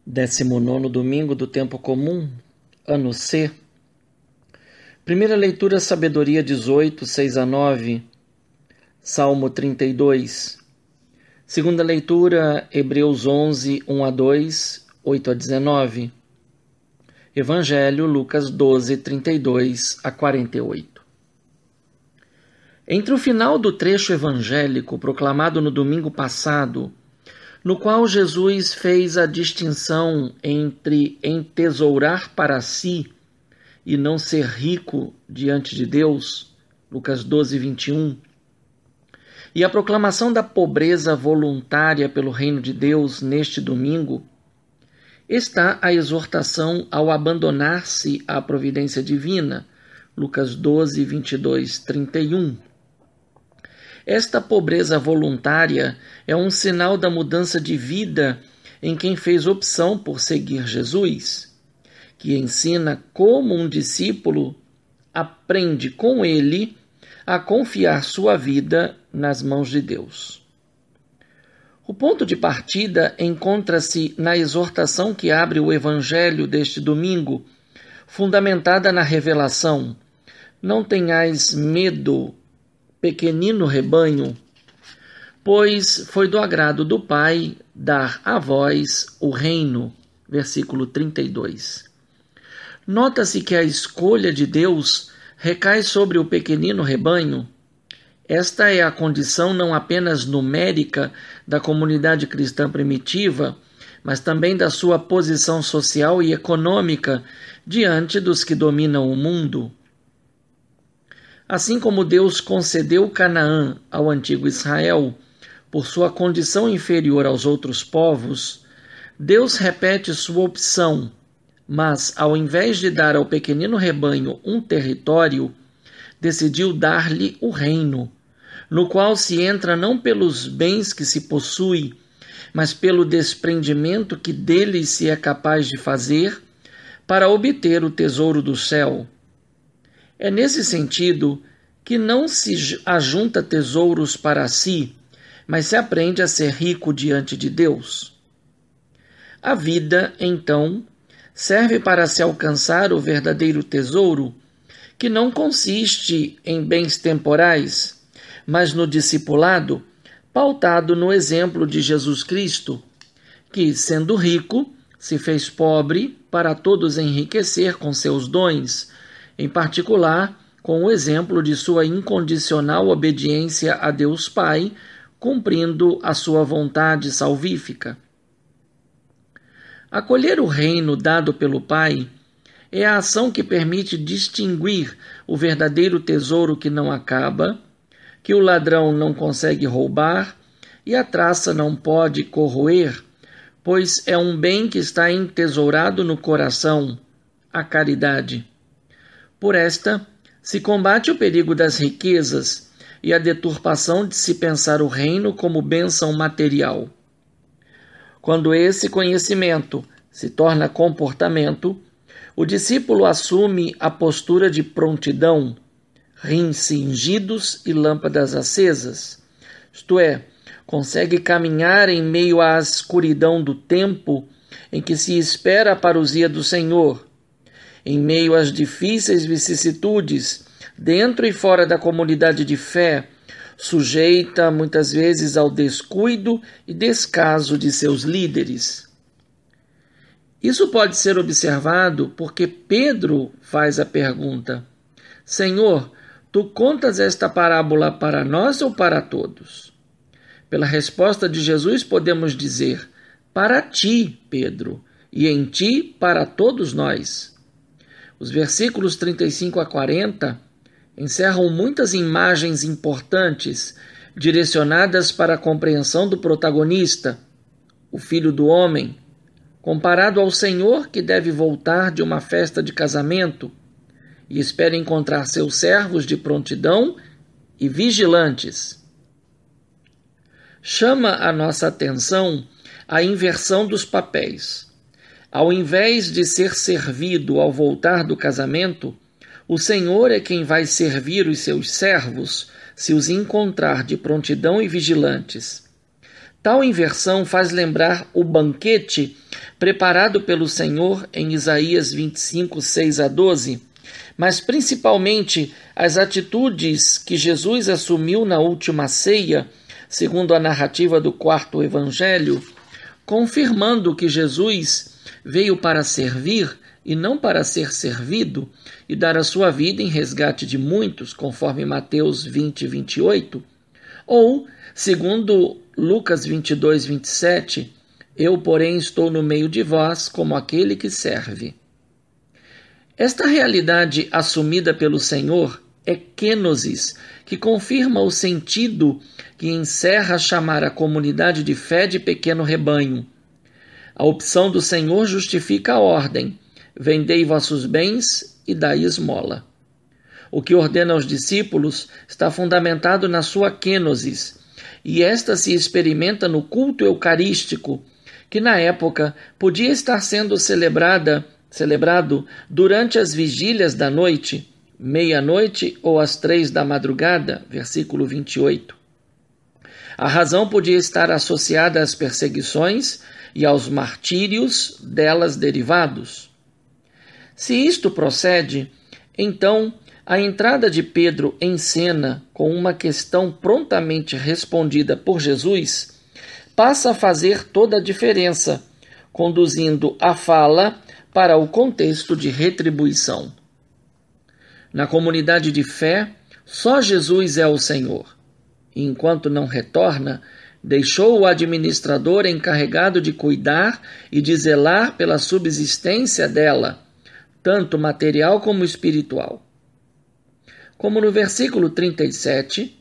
19º domingo do tempo comum, ano C. Primeira leitura, Sabedoria 18, 6-9, Salmo 32. Segunda leitura, Hebreus 11, 1-2, 8-19. Evangelho, Lucas 12, 32-48. Entre o final do trecho evangélico proclamado no domingo passado, no qual Jesus fez a distinção entre entesourar para si e não ser rico diante de Deus, Lucas 12, 21, e a proclamação da pobreza voluntária pelo reino de Deus neste domingo, está a exortação ao abandonar-se à providência divina, Lucas 12, 22, 31. Esta pobreza voluntária é um sinal da mudança de vida em quem fez opção por seguir Jesus, que ensina como um discípulo aprende com ele a confiar sua vida nas mãos de Deus. O ponto de partida encontra-se na exortação que abre o Evangelho deste domingo, fundamentada na revelação: não tenhais medo, pequenino rebanho, pois foi do agrado do Pai dar a vós o reino. Versículo 32. Nota-se que a escolha de Deus recai sobre o pequenino rebanho. Esta é a condição não apenas numérica da comunidade cristã primitiva, mas também da sua posição social e econômica diante dos que dominam o mundo. Assim como Deus concedeu Canaã ao antigo Israel por sua condição inferior aos outros povos, Deus repete sua opção, mas ao invés de dar ao pequenino rebanho um território, decidiu dar-lhe o reino, no qual se entra não pelos bens que se possui, mas pelo desprendimento que deles se é capaz de fazer para obter o tesouro do céu. É nesse sentido que não se ajunta tesouros para si, mas se aprende a ser rico diante de Deus. A vida, então, serve para se alcançar o verdadeiro tesouro, que não consiste em bens temporais, mas no discipulado, pautado no exemplo de Jesus Cristo, que, sendo rico, se fez pobre para todos enriquecer com seus dons, em particular com o exemplo de sua incondicional obediência a Deus Pai, cumprindo a sua vontade salvífica. Acolher o reino dado pelo Pai é a ação que permite distinguir o verdadeiro tesouro que não acaba, que o ladrão não consegue roubar e a traça não pode corroer, pois é um bem que está entesourado no coração, a caridade. Por esta, se combate o perigo das riquezas e a deturpação de se pensar o reino como bênção material. Quando esse conhecimento se torna comportamento, o discípulo assume a postura de prontidão, rins cingidos e lâmpadas acesas, isto é, consegue caminhar em meio à escuridão do tempo em que se espera a parousia do Senhor, em meio às difíceis vicissitudes, dentro e fora da comunidade de fé, sujeita muitas vezes ao descuido e descaso de seus líderes. Isso pode ser observado porque Pedro faz a pergunta: Senhor, tu contas esta parábola para nós ou para todos? Pela resposta de Jesus podemos dizer: para ti, Pedro, e em ti para todos nós. Os versículos 35-40 encerram muitas imagens importantes direcionadas para a compreensão do protagonista, o Filho do Homem, comparado ao Senhor que deve voltar de uma festa de casamento e espera encontrar seus servos de prontidão e vigilantes. Chama a nossa atenção a inversão dos papéis. Ao invés de ser servido ao voltar do casamento, o Senhor é quem vai servir os seus servos se os encontrar de prontidão e vigilantes. Tal inversão faz lembrar o banquete preparado pelo Senhor em Isaías 25, 6-12, mas principalmente as atitudes que Jesus assumiu na última ceia, segundo a narrativa do quarto evangelho, confirmando que Jesus veio para servir e não para ser servido, e dar a sua vida em resgate de muitos, conforme Mateus 20, 28, ou, segundo Lucas 22, 27, eu, porém, estou no meio de vós como aquele que serve. Esta realidade assumida pelo Senhor é kenosis, que confirma o sentido que encerra chamar a comunidade de fé de pequeno rebanho. A opção do Senhor justifica a ordem: vendei vossos bens e dai esmola. O que ordena aos discípulos está fundamentado na sua kenosis, e esta se experimenta no culto eucarístico, que na época podia estar sendo celebrado durante as vigílias da noite, meia-noite ou às 3 da madrugada, versículo 28. A razão podia estar associada às perseguições e aos martírios delas derivados. Se isto procede, então a entrada de Pedro em cena com uma questão prontamente respondida por Jesus passa a fazer toda a diferença, conduzindo a fala para o contexto de retribuição. Na comunidade de fé, só Jesus é o Senhor. E enquanto não retorna, deixou o administrador encarregado de cuidar e de zelar pela subsistência dela, tanto material como espiritual. Como no versículo 37,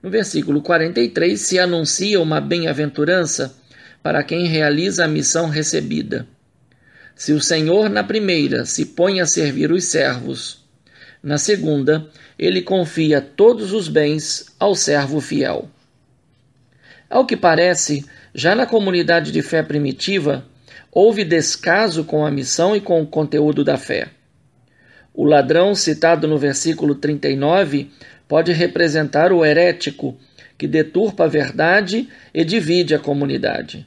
no versículo 43 se anuncia uma bem-aventurança para quem realiza a missão recebida. Se o Senhor, na primeira, se põe a servir os servos, na segunda, ele confia todos os bens ao servo fiel. Ao que parece, já na comunidade de fé primitiva, houve descaso com a missão e com o conteúdo da fé. O ladrão, citado no versículo 39, pode representar o herético, que deturpa a verdade e divide a comunidade.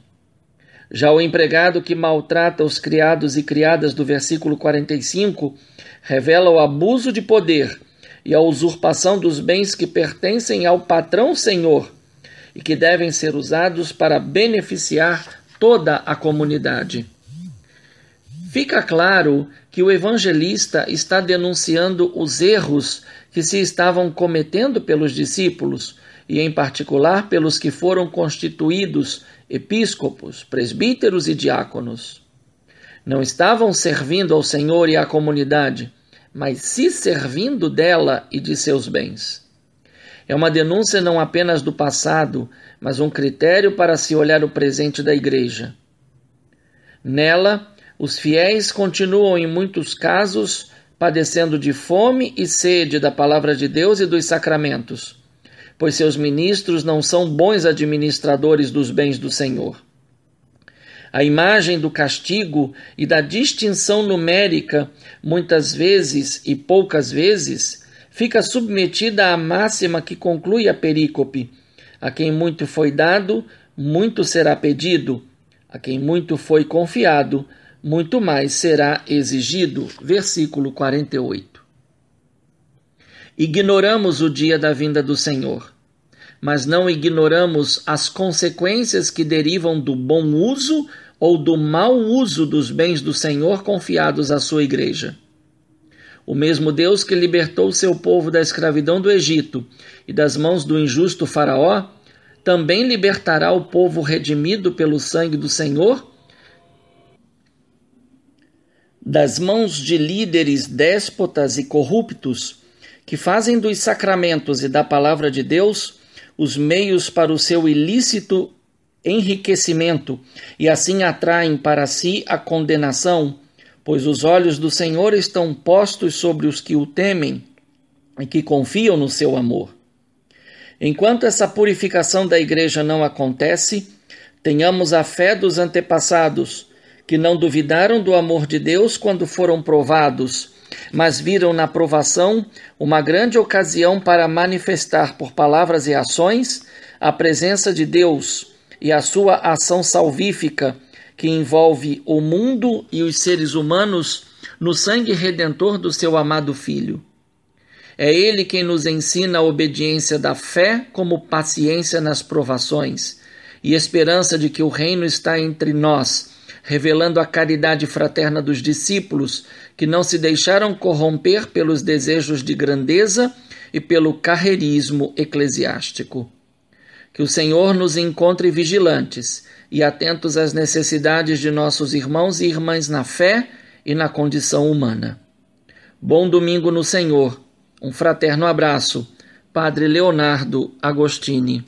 Já o empregado que maltrata os criados e criadas do versículo 45 revela o abuso de poder e a usurpação dos bens que pertencem ao patrão senhor e que devem ser usados para beneficiar toda a comunidade. Fica claro que o evangelista está denunciando os erros que se estavam cometendo pelos discípulos e, em particular, pelos que foram constituídos episcopos, presbíteros e diáconos. Não estavam servindo ao Senhor e à comunidade, mas se servindo dela e de seus bens. É uma denúncia não apenas do passado, mas um critério para se olhar o presente da Igreja. Nela, os fiéis continuam, em muitos casos, padecendo de fome e sede da palavra de Deus e dos sacramentos, pois seus ministros não são bons administradores dos bens do Senhor. A imagem do castigo e da distinção numérica, muitas vezes e poucas vezes, fica submetida à máxima que conclui a perícope: a quem muito foi dado, muito será pedido; a quem muito foi confiado, muito mais será exigido. Versículo 48. Ignoramos o dia da vinda do Senhor, mas não ignoramos as consequências que derivam do bom uso ou do mau uso dos bens do Senhor confiados à sua Igreja. O mesmo Deus que libertou seu povo da escravidão do Egito e das mãos do injusto Faraó, também libertará o povo redimido pelo sangue do Senhor das mãos de líderes déspotas e corruptos que fazem dos sacramentos e da palavra de Deus os meios para o seu ilícito enriquecimento e assim atraem para si a condenação, pois os olhos do Senhor estão postos sobre os que o temem e que confiam no seu amor. Enquanto essa purificação da Igreja não acontece, tenhamos a fé dos antepassados, que não duvidaram do amor de Deus quando foram provados, mas viram na provação uma grande ocasião para manifestar por palavras e ações a presença de Deus e a sua ação salvífica, que envolve o mundo e os seres humanos no sangue redentor do seu amado Filho. É Ele quem nos ensina a obediência da fé como paciência nas provações e esperança de que o reino está entre nós, revelando a caridade fraterna dos discípulos que não se deixaram corromper pelos desejos de grandeza e pelo carreirismo eclesiástico. Que o Senhor nos encontre vigilantes e atentos às necessidades de nossos irmãos e irmãs na fé e na condição humana. Bom domingo no Senhor. Um fraterno abraço. Padre Leonardo Agostini.